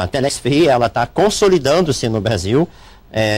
A Telex Free, ela está consolidando-se no Brasil,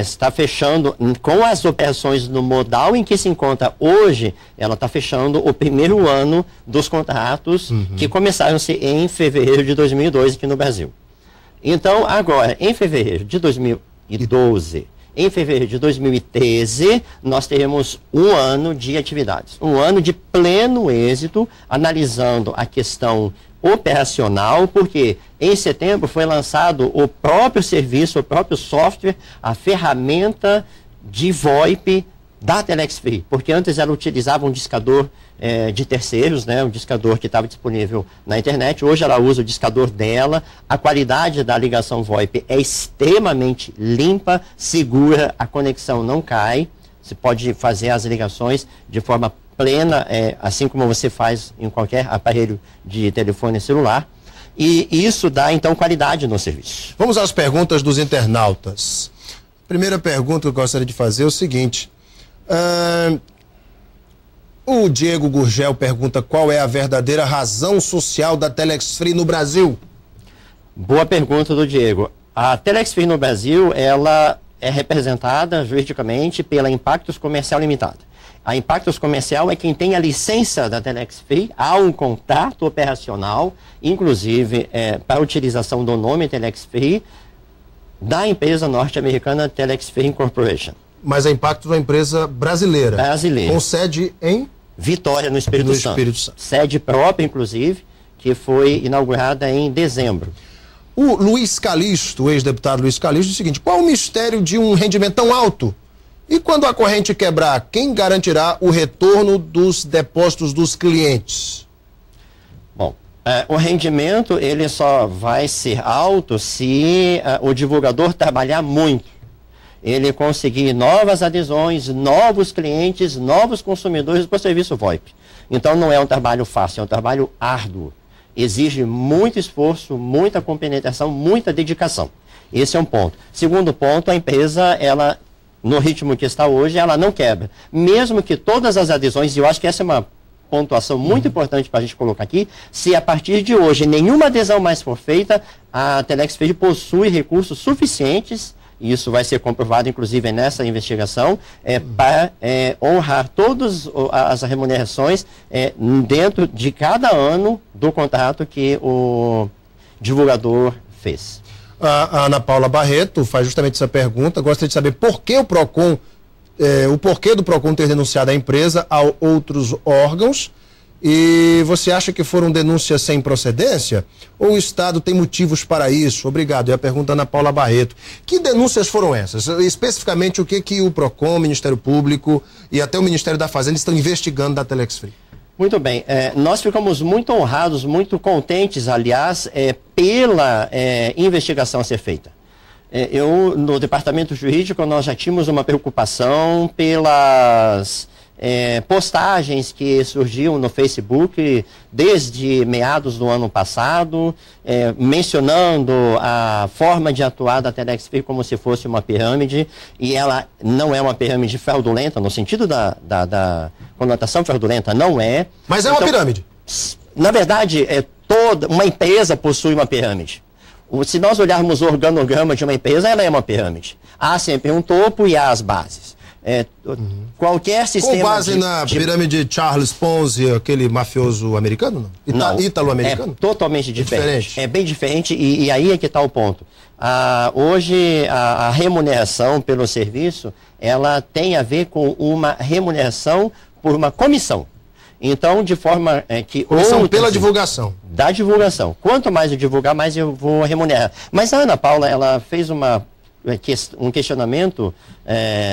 está fechando com as operações no modal em que se encontra hoje, ela está fechando o primeiro ano dos contratos que começaram-se em fevereiro de 2002 aqui no Brasil. Então, agora, em fevereiro de 2012, em fevereiro de 2013, nós teremos um ano de atividades, um ano de pleno êxito, analisando a questão operacional, porque em setembro foi lançado o próprio serviço, o próprio software, a ferramenta de VoIP da Telex Free, porque antes ela utilizava um discador de terceiros, né, um discador que estava disponível na internet. Hoje ela usa o discador dela. A qualidade da ligação VoIP é extremamente limpa, segura, a conexão não cai, você pode fazer as ligações de forma plena, assim como você faz em qualquer aparelho de telefone celular, e isso dá então qualidade no serviço. Vamos às perguntas dos internautas. Primeira pergunta que eu gostaria de fazer é o seguinte: o Diego Gurgel pergunta qual é a verdadeira razão social da Telex Free no Brasil? Boa pergunta do Diego. A Telex Free no Brasil, ela é representada juridicamente pela Impactos Comercial Limitada. A Impactos Comercial é quem tem a licença da Telex Free, há um contrato operacional, inclusive para a utilização do nome Telex Free, da empresa norte-americana Telex Free Incorporation. Mas a Impactos é uma empresa brasileira. Brasileira. Com sede em Vitória, no Espírito Santo. Sede própria, inclusive, que foi inaugurada em dezembro. O Luiz Calixto, o ex-deputado Luiz Calixto, diz o seguinte: qual o mistério de um rendimento tão alto? E quando a corrente quebrar, quem garantirá o retorno dos depósitos dos clientes? Bom, o rendimento ele só vai ser alto se o divulgador trabalhar muito. Ele conseguir novas adesões, novos clientes, novos consumidores para o serviço VoIP. Então não é um trabalho fácil, é um trabalho árduo. Exige muito esforço, muita compenetração, muita dedicação. Esse é um ponto. Segundo ponto, a empresa, ela, no ritmo que está hoje, ela não quebra. Mesmo que todas as adesões, e eu acho que essa é uma pontuação muito importante para a gente colocar aqui, se a partir de hoje nenhuma adesão mais for feita, a Telex Free possui recursos suficientes, e isso vai ser comprovado, inclusive, nessa investigação, para honrar todas as remunerações dentro de cada ano do contrato que o divulgador fez. A Ana Paula Barreto faz justamente essa pergunta. Gostaria de saber por que o PROCON, o porquê do PROCON ter denunciado a empresa a outros órgãos. E você acha que foram denúncias sem procedência? Ou o Estado tem motivos para isso? Obrigado. E a pergunta Ana Paula Barreto. Que denúncias foram essas? Especificamente o que o PROCON, o Ministério Público e até o Ministério da Fazenda estão investigando da Telex Free? Muito bem. Nós ficamos muito honrados, muito contentes, aliás, pela investigação a ser feita. No departamento jurídico, nós já tínhamos uma preocupação pelas postagens que surgiam no Facebook desde meados do ano passado, mencionando a forma de atuar da Telex Free como se fosse uma pirâmide, e ela não é uma pirâmide fraudulenta, no sentido da conotação fraudulenta, não é. Mas é uma pirâmide. Na verdade, toda uma empresa possui uma pirâmide. Se nós olharmos o organograma de uma empresa, ela é uma pirâmide. Há sempre um topo e há as bases. Qualquer sistema. Com base na pirâmide de Charles Ponzi, aquele mafioso americano? Não, ítalo-americano? É totalmente diferente. É bem diferente, e aí é que está o ponto. Hoje, a remuneração pelo serviço, ela tem a ver com uma remuneração por uma comissão. Então, de forma que... Comissão pela divulgação. Da divulgação. Quanto mais eu divulgar, mais eu vou remunerar. Mas a Ana Paula, ela fez um questionamento,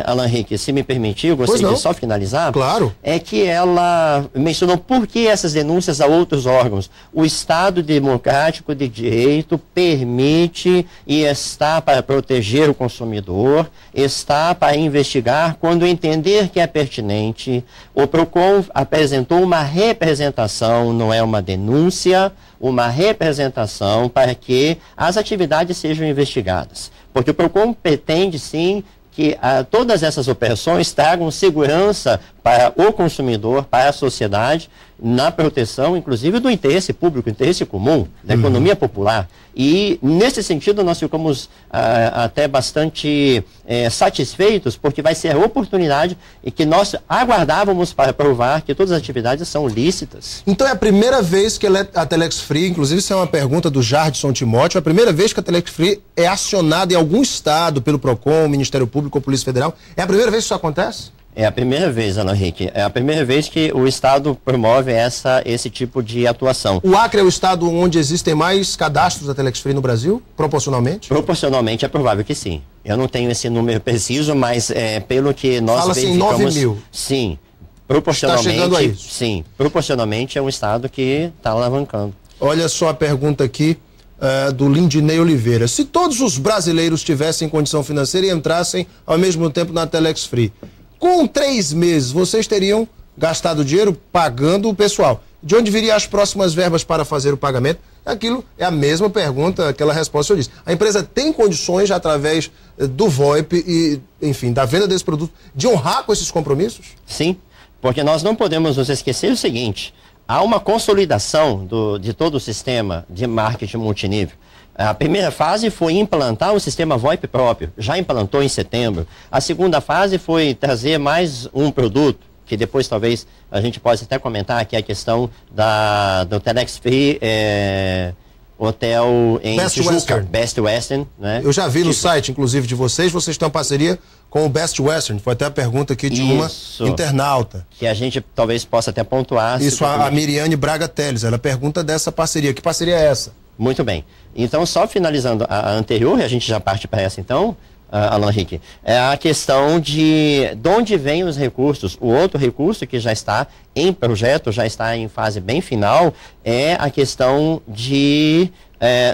Alan Henrique, se me permitir, eu gostaria de só finalizar. Claro. É que ela mencionou por que essas denúncias a outros órgãos. O Estado Democrático de Direito permite e está para proteger o consumidor, está para investigar quando entender que é pertinente. O PROCON apresentou uma representação, não é uma denúncia, uma representação para que as atividades sejam investigadas. Porque o PROCON pretende, sim, que todas essas operações tragam segurança para o consumidor, para a sociedade, na proteção, inclusive, do interesse público, interesse comum, da economia popular. E, nesse sentido, nós ficamos até bastante satisfeitos, porque vai ser a oportunidade e que nós aguardávamos para provar que todas as atividades são lícitas. Então é a primeira vez que a Telex Free, inclusive isso é uma pergunta do Jardson Timóteo, é a primeira vez que a Telex Free é acionada em algum estado pelo PROCON, Ministério Público ou Polícia Federal? É a primeira vez que isso acontece? É a primeira vez, Alan Henrique. É a primeira vez que o Estado promove esse tipo de atuação. O Acre é o estado onde existem mais cadastros da Telex Free no Brasil, proporcionalmente? Proporcionalmente é provável que sim. Eu não tenho esse número preciso, mas pelo que nós verificamos... Fala-se em 9 mil. Sim. Proporcionalmente, está chegando a isso. Sim. Proporcionalmente é um estado que está alavancando. Olha só a pergunta aqui do Lindinei Oliveira. Se todos os brasileiros tivessem condição financeira e entrassem ao mesmo tempo na Telex Free, com 3 meses, vocês teriam gastado dinheiro pagando o pessoal. De onde viriam as próximas verbas para fazer o pagamento? Aquilo é a mesma pergunta, aquela resposta que eu disse. A empresa tem condições, através do VoIP e, enfim, da venda desse produto, de honrar com esses compromissos? Sim, porque nós não podemos nos esquecer o seguinte: há uma consolidação de todo o sistema de marketing multinível. A primeira fase foi implantar o sistema VoIP próprio, já implantou em setembro. A segunda fase foi trazer mais um produto, que depois talvez a gente possa até comentar, que é a questão do Telex Free Hotel em Best Tijuca, Western. Best Western, né? Eu já vi no site, inclusive, de vocês têm uma parceria com o Best Western. Foi até a pergunta aqui de uma internauta. Que a gente talvez possa até pontuar. Isso, a Miriane Braga Teles, ela pergunta dessa parceria. Que parceria é essa? Muito bem. Então, só finalizando a anterior, e a gente já parte para essa então, Alan Henrique, é a questão de onde vêm os recursos. O outro recurso que já está em projeto, já está em fase bem final, é a questão de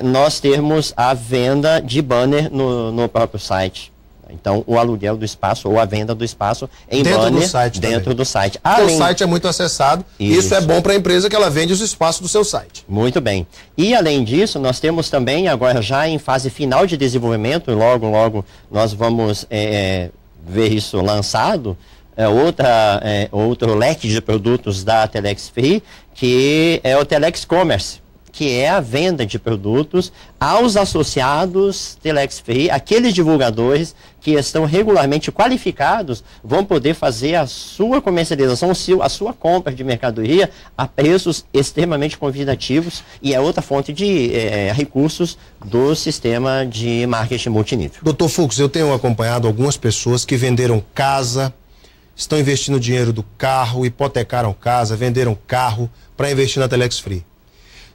nós termos a venda de banner no próprio site. Então, o aluguel do espaço ou a venda do espaço em dentro banner do site dentro do site. O site é muito acessado e isso é bom para a empresa, que ela vende os espaços do seu site. Muito bem. E além disso, nós temos também, agora já em fase final de desenvolvimento, logo nós vamos ver isso lançado, outro leque de produtos da Telex Free, que é o Telex Commerce, que é a venda de produtos aos associados Telex Free. Aqueles divulgadores que estão regularmente qualificados vão poder fazer a sua comercialização, a sua compra de mercadoria a preços extremamente convidativos, e é outra fonte de recursos do sistema de marketing multinível. Dr. Fux, eu tenho acompanhado algumas pessoas que venderam casa, estão investindo dinheiro do carro, hipotecaram casa, venderam carro para investir na Telex Free.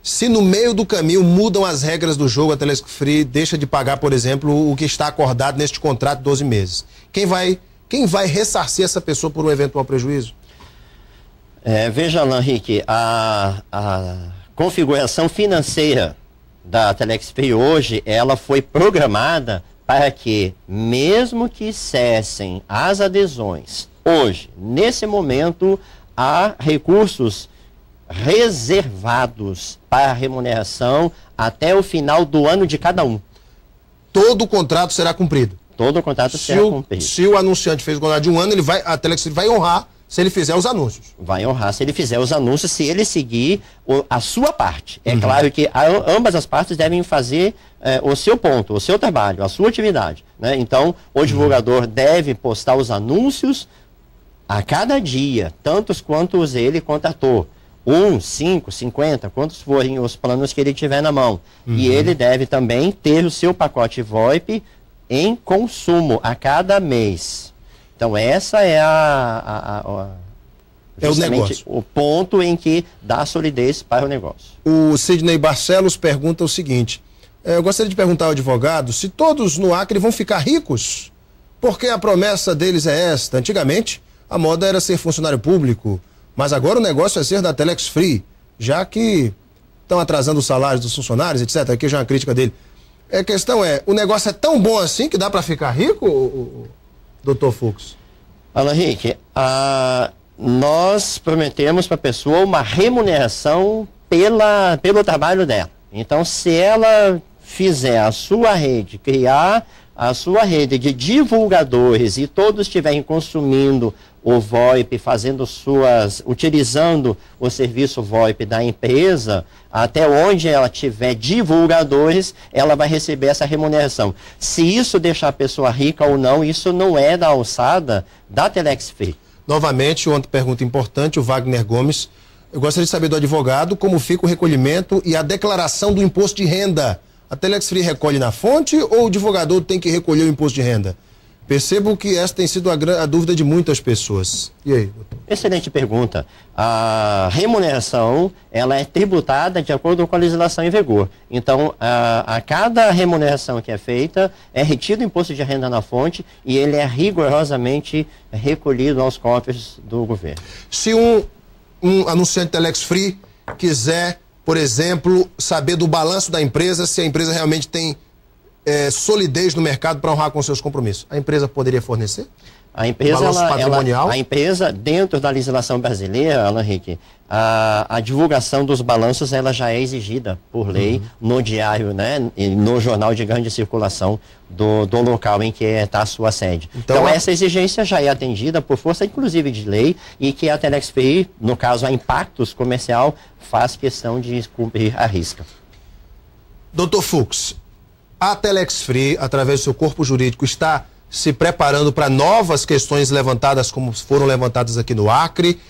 Se no meio do caminho mudam as regras do jogo, a Telex Free deixa de pagar, por exemplo, o que está acordado neste contrato de 12 meses. Quem vai ressarcir essa pessoa por um eventual prejuízo? Veja, Alan Henrique, a configuração financeira da Telex Free hoje, ela foi programada para que, mesmo que cessem as adesões, hoje, nesse momento, há recursos reservados para remuneração até o final do ano de cada um. Todo o contrato será cumprido? Todo o contrato será cumprido. Se o anunciante fez o contrato de um ano, a Telex vai honrar se ele fizer os anúncios. Vai honrar se ele fizer os anúncios, se ele seguir a sua parte. É claro que ambas as partes devem fazer o seu ponto, o seu trabalho, a sua atividade, né? Então, o divulgador deve postar os anúncios a cada dia, tantos quantos ele contratou. 1, 5, 50, quantos forem os planos que ele tiver na mão. E ele deve também ter o seu pacote VoIP em consumo a cada mês. Então, essa é o negócio. O ponto em que dá solidez para o negócio. O Sidney Barcelos pergunta o seguinte: eu gostaria de perguntar ao advogado se todos no Acre vão ficar ricos, porque a promessa deles é esta. Antigamente, a moda era ser funcionário público, mas agora o negócio é ser da Telex Free, já que estão atrasando os salários dos funcionários, etc. Aqui já é uma crítica dele. A questão é, o negócio é tão bom assim que dá para ficar rico, Dr. Fux? Alan Henrique, nós prometemos para a pessoa uma remuneração pelo trabalho dela. Então, se ela fizer a sua rede, criar a sua rede de divulgadores e todos estiverem consumindo o VoIP, utilizando o serviço VoIP da empresa, até onde ela tiver divulgadores, ela vai receber essa remuneração. Se isso deixar a pessoa rica ou não, isso não é da alçada da Telex Free. Novamente, outra pergunta importante, o Wagner Gomes. Eu gostaria de saber do advogado como fica o recolhimento e a declaração do imposto de renda. A Telex Free recolhe na fonte ou o advogador tem que recolher o imposto de renda? Percebo que essa tem sido a dúvida de muitas pessoas. E aí, doutor? Excelente pergunta. A remuneração, ela é tributada de acordo com a legislação em vigor. Então, a cada remuneração que é feita, é retido o imposto de renda na fonte e ele é rigorosamente recolhido aos cofres do governo. Se um anunciante Telex Free quiser, por exemplo, saber do balanço da empresa, se a empresa realmente tem solidez no mercado para honrar com seus compromissos, a empresa poderia fornecer? A empresa, dentro da legislação brasileira, Alan Henrique, a divulgação dos balanços ela já é exigida por lei no diário, né, e no jornal de grande circulação do local em que está a sua sede. Então essa exigência já é atendida por força, inclusive, de lei, e que a Telex Free, no caso a Impactos Comercial, faz questão de cumprir a risca. Doutor Fux, a Telex Free, através do seu corpo jurídico, está se preparando para novas questões levantadas, como foram levantadas aqui no Acre,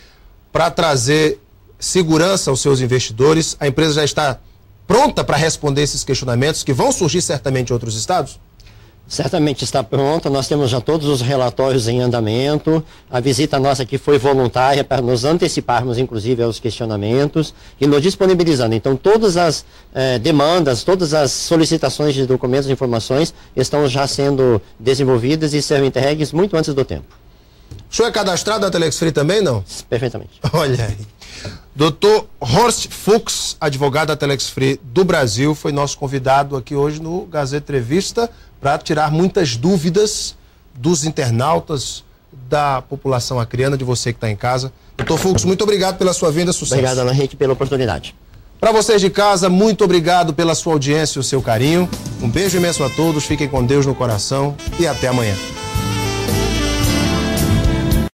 para trazer segurança aos seus investidores? A empresa já está pronta para responder esses questionamentos que vão surgir certamente em outros estados? Certamente está pronta, nós temos já todos os relatórios em andamento, a visita nossa aqui foi voluntária para nos anteciparmos, inclusive, aos questionamentos e nos disponibilizando. Então, todas as demandas, todas as solicitações de documentos e informações estão já sendo desenvolvidas e serão entregues muito antes do tempo. O senhor é cadastrado na Telex Free também, não? Perfeitamente. Olha aí. Doutor Horst Fux, advogado da Telex Free do Brasil, foi nosso convidado aqui hoje no Gazeta Entrevista para tirar muitas dúvidas dos internautas, da população acreana, de você que está em casa. Doutor Fux, muito obrigado pela sua vinda, sucesso. Obrigado, Alan Henrique, pela oportunidade. Para vocês de casa, muito obrigado pela sua audiência e o seu carinho. Um beijo imenso a todos, fiquem com Deus no coração e até amanhã.